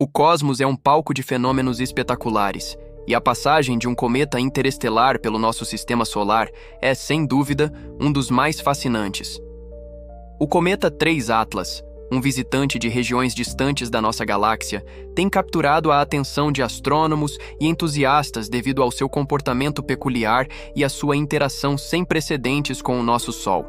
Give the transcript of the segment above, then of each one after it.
O cosmos é um palco de fenômenos espetaculares, e a passagem de um cometa interestelar pelo nosso sistema solar é, sem dúvida, um dos mais fascinantes. O cometa 3 Atlas, um visitante de regiões distantes da nossa galáxia, tem capturado a atenção de astrônomos e entusiastas devido ao seu comportamento peculiar e à sua interação sem precedentes com o nosso Sol.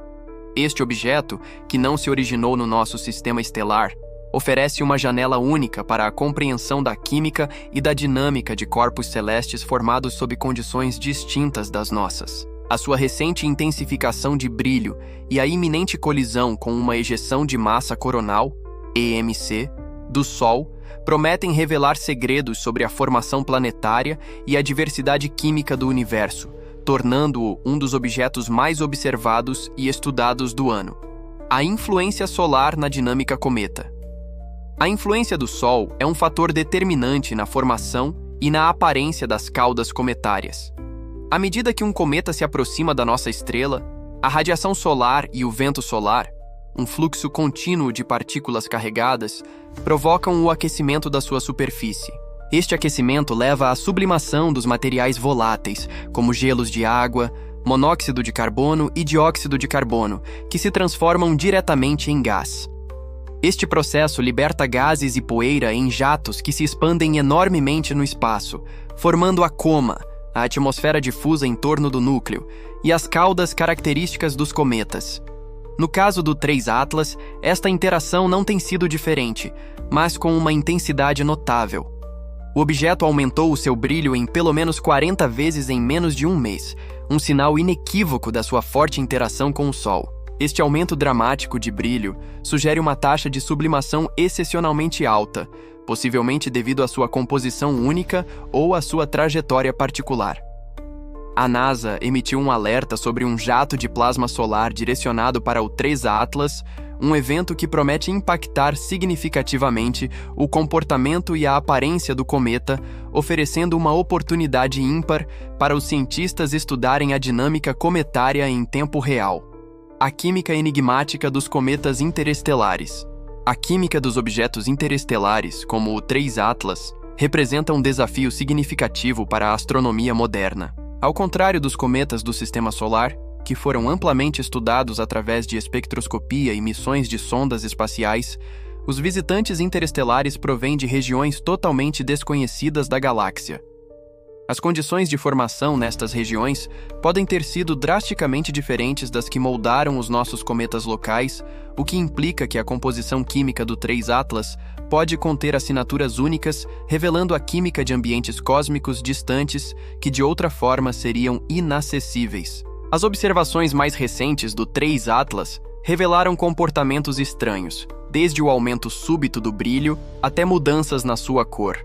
Este objeto, que não se originou no nosso sistema estelar, oferece uma janela única para a compreensão da química e da dinâmica de corpos celestes formados sob condições distintas das nossas. A sua recente intensificação de brilho e a iminente colisão com uma ejeção de massa coronal, EMC, do Sol, prometem revelar segredos sobre a formação planetária e a diversidade química do universo, tornando-o um dos objetos mais observados e estudados do ano. A influência solar na dinâmica cometa. A influência do Sol é um fator determinante na formação e na aparência das caudas cometárias. À medida que um cometa se aproxima da nossa estrela, a radiação solar e o vento solar, um fluxo contínuo de partículas carregadas, provocam o aquecimento da sua superfície. Este aquecimento leva à sublimação dos materiais voláteis, como gelos de água, monóxido de carbono e dióxido de carbono, que se transformam diretamente em gás. Este processo liberta gases e poeira em jatos que se expandem enormemente no espaço, formando a coma, a atmosfera difusa em torno do núcleo, e as caudas características dos cometas. No caso do 3 Atlas, esta interação não tem sido diferente, mas com uma intensidade notável. O objeto aumentou o seu brilho em pelo menos 40 vezes em menos de um mês, um sinal inequívoco da sua forte interação com o Sol. Este aumento dramático de brilho sugere uma taxa de sublimação excepcionalmente alta, possivelmente devido à sua composição única ou à sua trajetória particular. A NASA emitiu um alerta sobre um jato de plasma solar direcionado para o 3 Atlas, um evento que promete impactar significativamente o comportamento e a aparência do cometa, oferecendo uma oportunidade ímpar para os cientistas estudarem a dinâmica cometária em tempo real. A química enigmática dos cometas interestelares. A química dos objetos interestelares, como o 3 Atlas, representa um desafio significativo para a astronomia moderna. Ao contrário dos cometas do Sistema Solar, que foram amplamente estudados através de espectroscopia e missões de sondas espaciais, os visitantes interestelares provêm de regiões totalmente desconhecidas da galáxia. As condições de formação nestas regiões podem ter sido drasticamente diferentes das que moldaram os nossos cometas locais, o que implica que a composição química do 3 Atlas pode conter assinaturas únicas, revelando a química de ambientes cósmicos distantes que de outra forma seriam inacessíveis. As observações mais recentes do 3 Atlas revelaram comportamentos estranhos, desde o aumento súbito do brilho até mudanças na sua cor.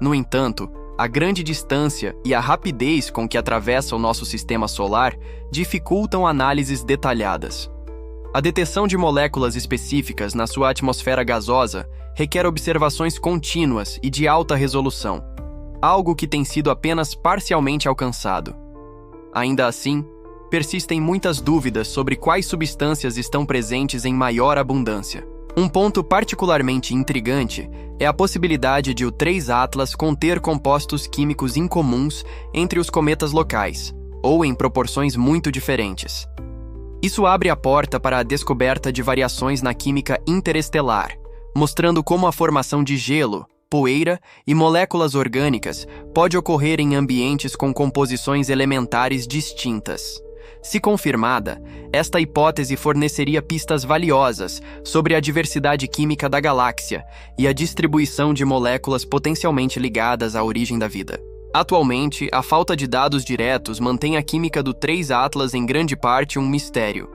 No entanto, a grande distância e a rapidez com que atravessa o nosso sistema solar dificultam análises detalhadas. A detecção de moléculas específicas na sua atmosfera gasosa requer observações contínuas e de alta resolução, algo que tem sido apenas parcialmente alcançado. Ainda assim, persistem muitas dúvidas sobre quais substâncias estão presentes em maior abundância. Um ponto particularmente intrigante é a possibilidade de o 3 Atlas conter compostos químicos incomuns entre os cometas locais, ou em proporções muito diferentes. Isso abre a porta para a descoberta de variações na química interestelar, mostrando como a formação de gelo, poeira e moléculas orgânicas pode ocorrer em ambientes com composições elementares distintas. Se confirmada, esta hipótese forneceria pistas valiosas sobre a diversidade química da galáxia e a distribuição de moléculas potencialmente ligadas à origem da vida. Atualmente, a falta de dados diretos mantém a química do 3 Atlas em grande parte um mistério.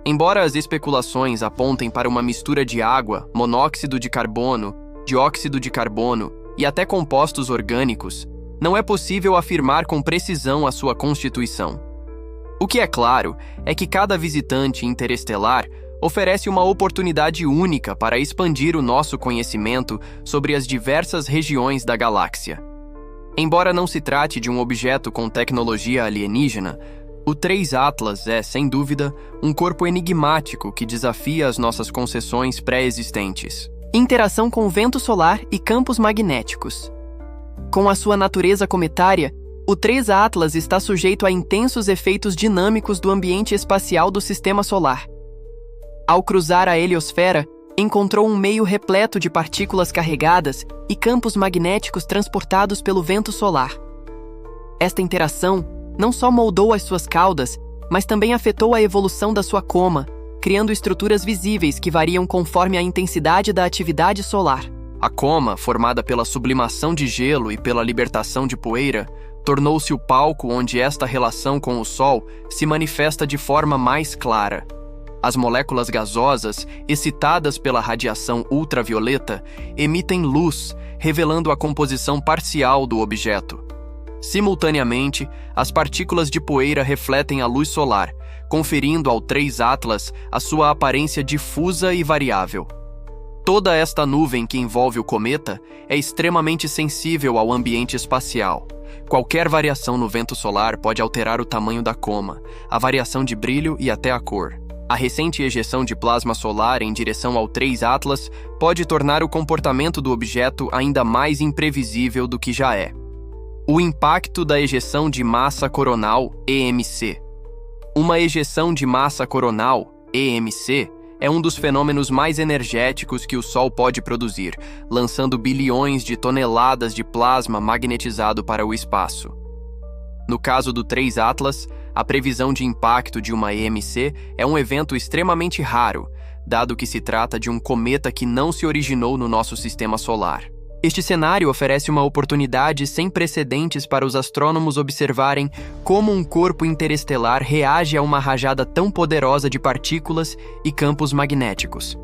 Embora as especulações apontem para uma mistura de água, monóxido de carbono, dióxido de carbono e até compostos orgânicos, não é possível afirmar com precisão a sua constituição. O que é claro é que cada visitante interestelar oferece uma oportunidade única para expandir o nosso conhecimento sobre as diversas regiões da galáxia. Embora não se trate de um objeto com tecnologia alienígena, o 3 Atlas é, sem dúvida, um corpo enigmático que desafia as nossas conceções pré-existentes. Interação com o vento solar e campos magnéticos. Com a sua natureza cometária, o 3 Atlas está sujeito a intensos efeitos dinâmicos do ambiente espacial do Sistema Solar. Ao cruzar a heliosfera, encontrou um meio repleto de partículas carregadas e campos magnéticos transportados pelo vento solar. Esta interação não só moldou as suas caudas, mas também afetou a evolução da sua coma, criando estruturas visíveis que variam conforme a intensidade da atividade solar. A coma, formada pela sublimação de gelo e pela libertação de poeira, tornou-se o palco onde esta relação com o Sol se manifesta de forma mais clara. As moléculas gasosas, excitadas pela radiação ultravioleta, emitem luz, revelando a composição parcial do objeto. Simultaneamente, as partículas de poeira refletem a luz solar, conferindo ao 3 Atlas a sua aparência difusa e variável. Toda esta nuvem que envolve o cometa é extremamente sensível ao ambiente espacial. Qualquer variação no vento solar pode alterar o tamanho da coma, a variação de brilho e até a cor. A recente ejeção de plasma solar em direção ao 3 Atlas pode tornar o comportamento do objeto ainda mais imprevisível do que já é. O impacto da ejeção de massa coronal, EMC. Uma ejeção de massa coronal, EMC, é um dos fenômenos mais energéticos que o Sol pode produzir, lançando bilhões de toneladas de plasma magnetizado para o espaço. No caso do 3 Atlas, a previsão de impacto de uma EMC é um evento extremamente raro, dado que se trata de um cometa que não se originou no nosso sistema solar. Este cenário oferece uma oportunidade sem precedentes para os astrônomos observarem como um corpo interestelar reage a uma rajada tão poderosa de partículas e campos magnéticos.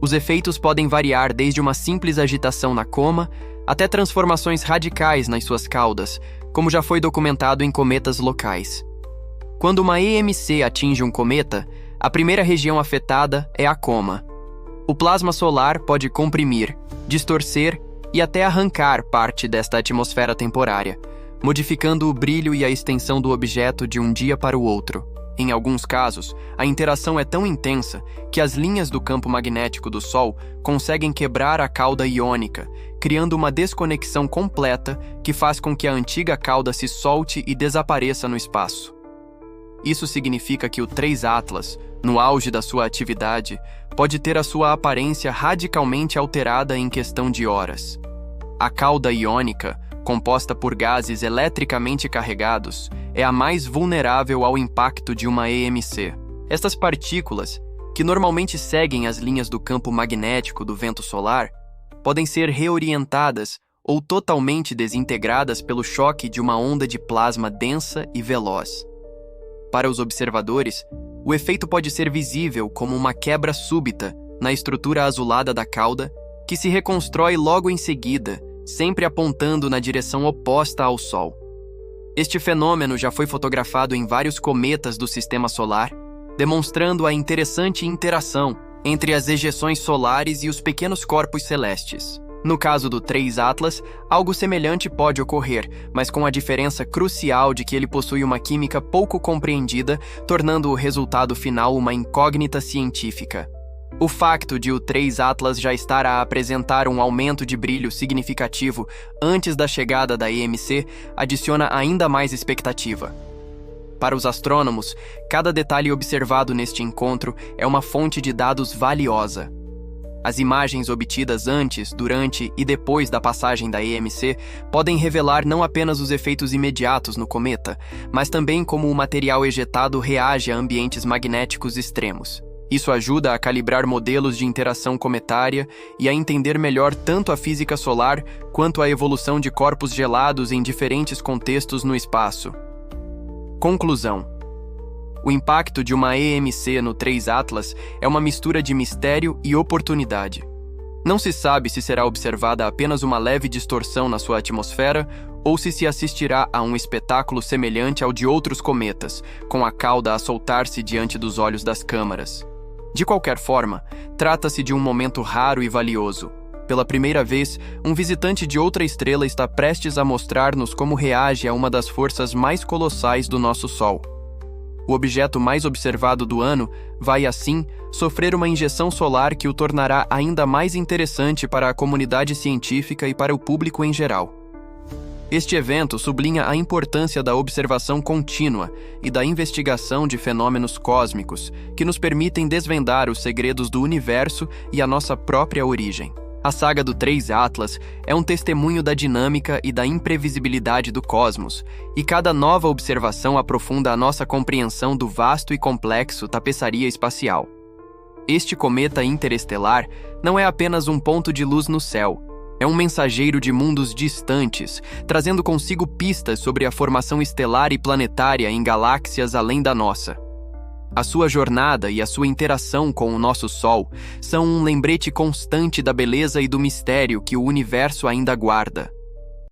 Os efeitos podem variar desde uma simples agitação na coma até transformações radicais nas suas caudas, como já foi documentado em cometas locais. Quando uma EMC atinge um cometa, a primeira região afetada é a coma. O plasma solar pode comprimir, distorcer e até arrancar parte desta atmosfera temporária, modificando o brilho e a extensão do objeto de um dia para o outro. Em alguns casos, a interação é tão intensa que as linhas do campo magnético do Sol conseguem quebrar a cauda iônica, criando uma desconexão completa que faz com que a antiga cauda se solte e desapareça no espaço. Isso significa que o 3 Atlas, no auge da sua atividade, pode ter a sua aparência radicalmente alterada em questão de horas. A cauda iônica, composta por gases eletricamente carregados, é a mais vulnerável ao impacto de uma EMC. Estas partículas, que normalmente seguem as linhas do campo magnético do vento solar, podem ser reorientadas ou totalmente desintegradas pelo choque de uma onda de plasma densa e veloz. Para os observadores, o efeito pode ser visível como uma quebra súbita na estrutura azulada da cauda, que se reconstrói logo em seguida, sempre apontando na direção oposta ao Sol. Este fenômeno já foi fotografado em vários cometas do Sistema Solar, demonstrando a interessante interação entre as ejeções solares e os pequenos corpos celestes. No caso do 3 Atlas, algo semelhante pode ocorrer, mas com a diferença crucial de que ele possui uma química pouco compreendida, tornando o resultado final uma incógnita científica. O facto de o 3 Atlas já estar a apresentar um aumento de brilho significativo antes da chegada da EMC adiciona ainda mais expectativa. Para os astrônomos, cada detalhe observado neste encontro é uma fonte de dados valiosa. As imagens obtidas antes, durante e depois da passagem da EMC podem revelar não apenas os efeitos imediatos no cometa, mas também como o material ejetado reage a ambientes magnéticos extremos. Isso ajuda a calibrar modelos de interação cometária e a entender melhor tanto a física solar quanto a evolução de corpos gelados em diferentes contextos no espaço. Conclusão: o impacto de uma EMC no 3 Atlas é uma mistura de mistério e oportunidade. Não se sabe se será observada apenas uma leve distorção na sua atmosfera ou se assistirá a um espetáculo semelhante ao de outros cometas, com a cauda a soltar-se diante dos olhos das câmaras. De qualquer forma, trata-se de um momento raro e valioso. Pela primeira vez, um visitante de outra estrela está prestes a mostrar-nos como reage a uma das forças mais colossais do nosso Sol. O objeto mais observado do ano vai, assim, sofrer uma injeção solar que o tornará ainda mais interessante para a comunidade científica e para o público em geral. Este evento sublinha a importância da observação contínua e da investigação de fenômenos cósmicos que nos permitem desvendar os segredos do universo e a nossa própria origem. A saga do 3 Atlas é um testemunho da dinâmica e da imprevisibilidade do cosmos, e cada nova observação aprofunda a nossa compreensão do vasto e complexo tapeçaria espacial. Este cometa interestelar não é apenas um ponto de luz no céu, é um mensageiro de mundos distantes, trazendo consigo pistas sobre a formação estelar e planetária em galáxias além da nossa. A sua jornada e a sua interação com o nosso Sol são um lembrete constante da beleza e do mistério que o universo ainda guarda.